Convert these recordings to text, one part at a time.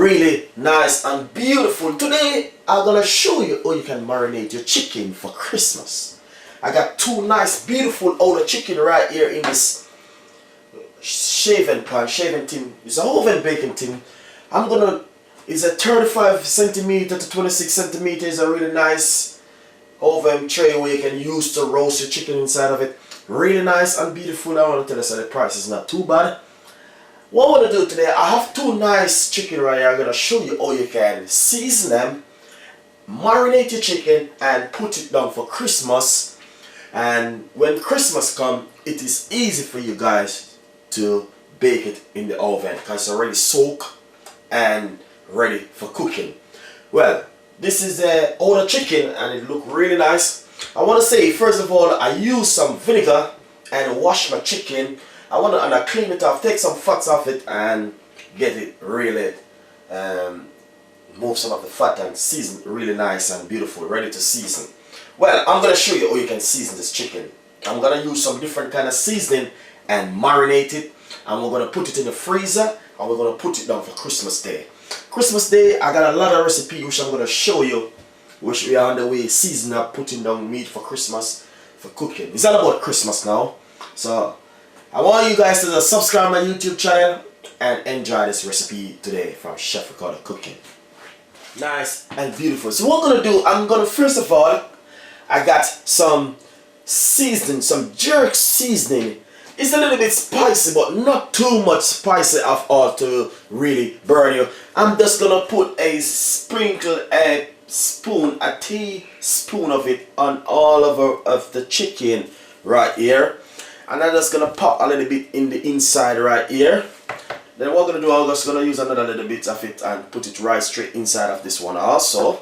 really nice and beautiful. Today I'm gonna show you how you can marinate your chicken for Christmas. I got two nice beautiful outer chicken right here in this shaving tin. It's an oven baking tin. It's a 35 centimeter to 26 centimeters. A really nice oven tray where you can use to roast your chicken inside of it. Really nice and beautiful. I want to tell you, so the price is not too bad. What I want to do today, I have two nice chicken right here. I'm going to show you how you can season them, marinate your chicken, and put it down for Christmas. And when Christmas comes, it is easy for you guys to bake it in the oven because it's already soaked and ready for cooking. Well, this is the outer chicken and it looks really nice. I want to say, first of all, I use some vinegar and wash my chicken. I clean it off, take some fats off it and get it really, move some of the fat and season really nice and beautiful, ready to season. Well, I'm going to show you how you can season this chicken. I'm going to use some different kind of seasoning and marinate it. And we're going to put it in the freezer and we're going to put it down for Christmas Day. Christmas Day, I got a lot of recipes which I'm going to show you, which we are on the way seasoning up, putting down meat for Christmas, for cooking. It's all about Christmas now. So I want you guys to subscribe my YouTube channel and enjoy this recipe today from Chef Ricardo Cooking. Nice and beautiful. So what I'm going to do, I'm going to, first of all, I got some seasoning, some jerk seasoning. It's a little bit spicy, but not too much spicy at all to really burn you. I'm just going to put a teaspoon of it on all of the chicken right here. And I'm just going to pop a little bit in the inside right here. Then what I'm going to do, I'm just going to use another little bit of it and put it right straight inside of this one also.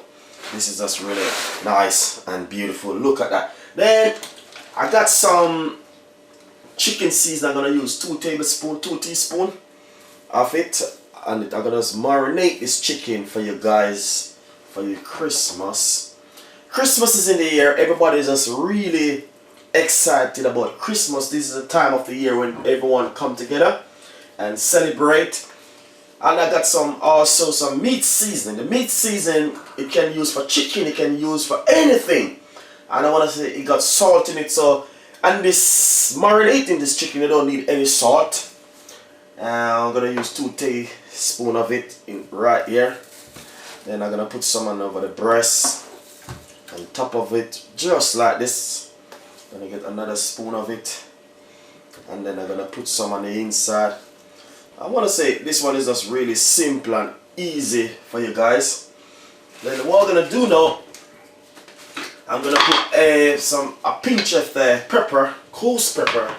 This is just really nice and beautiful. Look at that. Then I got some chicken seasoning. I'm going to use 2 teaspoons of it. And I'm going to just marinate this chicken for you guys for your Christmas. Christmas is in the air. Everybody's just really excited about Christmas. This is the time of the year when everyone come together and celebrate. And I got also some meat seasoning. The meat seasoning, it can use for chicken, it can use for anything. And I want to say it got salt in it. So, and this marinating this chicken, you don't need any salt. I'm gonna use 2 teaspoons of it in right here. Then I'm gonna put some on over the breast, on top of it, just like this. Gonna get another spoon of it, and then I'm gonna put some on the inside. I want to say this one is just really simple and easy for you guys. Then what I'm gonna do now, I'm gonna put a pinch of the pepper, coarse pepper,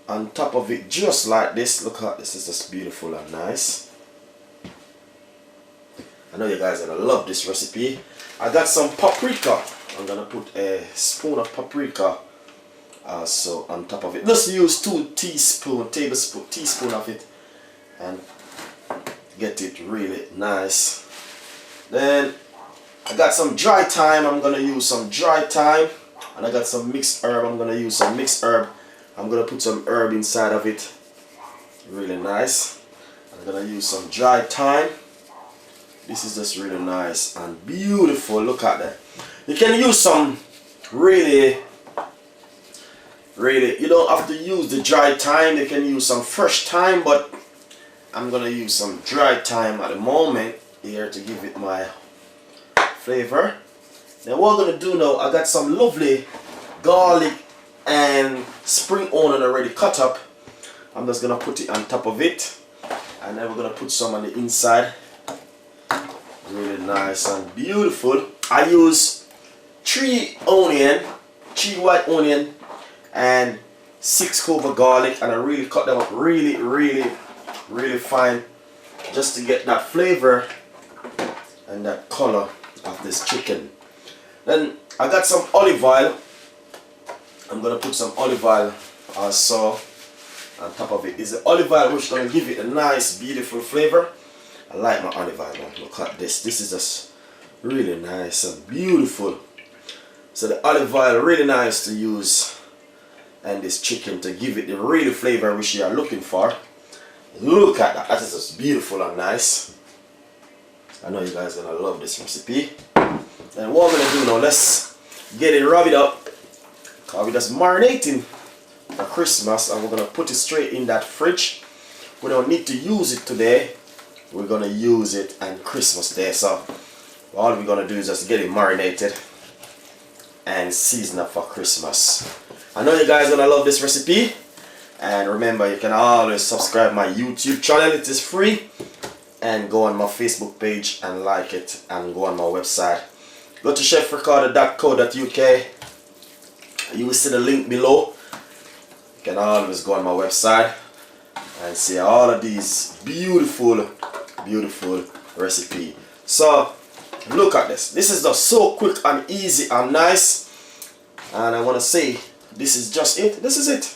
on top of it, just like this. Look how this is just beautiful and nice. I know you guys are gonna love this recipe. I got some paprika. I'm gonna put a spoon of paprika also on top of it. Just use 2 teaspoons of it and get it really nice. Then I got some dry thyme. I'm gonna use some dry thyme, and I got some mixed herb. I'm gonna use some mixed herb. I'm gonna put some herb inside of it. Really nice. I'm gonna use some dry thyme. This is just really nice and beautiful. Look at that. You can use some really, you don't have to use the dry thyme. You can use some fresh thyme, but I'm gonna use some dry thyme at the moment here to give it my flavor. Now what I'm gonna do now, I got some lovely garlic and spring onion already cut up. I'm just gonna put it on top of it, and then we're gonna put some on the inside. Really nice and beautiful. I use 3 white onion and 6 cloves of garlic, and I really cut them up really fine, just to get that flavor and that color of this chicken. Then I got some olive oil. I'm gonna put some olive oil also on top of it. It's the olive oil which is gonna give it a nice beautiful flavor. I like my olive oil. Look at this. This is just really nice and beautiful. So the olive oil really nice to use, and this chicken to give it the real flavor which you are looking for. Look at that. That is just beautiful and nice. I know you guys are gonna love this recipe. And what we're gonna do now, let's get it rubbed up. Cause we're just marinating for Christmas, and we're gonna put it straight in that fridge. We don't need to use it today. We're gonna use it on Christmas Day. So all we're gonna do is just get it marinated and season up for Christmas. I know you guys are gonna love this recipe. And remember, you can always subscribe my YouTube channel. It is free. And go on my Facebook page and like it, and go on my website. Go to chefricardo.co.uk. You will see the link below. You can always go on my website and see all of these beautiful recipe. So look at this. This is just so quick and easy and nice. And I want to say, this is just it. This is it.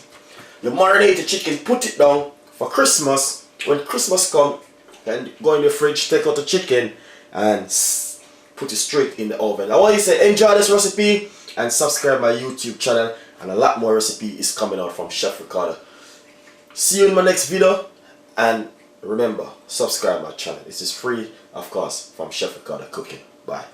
You marinate the chicken, put it down for Christmas. When Christmas comes, and go in the fridge, take out the chicken and put it straight in the oven. I want you to say enjoy this recipe and subscribe my YouTube channel, and a lot more recipe is coming out from Chef Ricardo. See you in my next video, and remember, subscribe my channel. This is free, of course, from Chef Ricardo Cooking. Bye.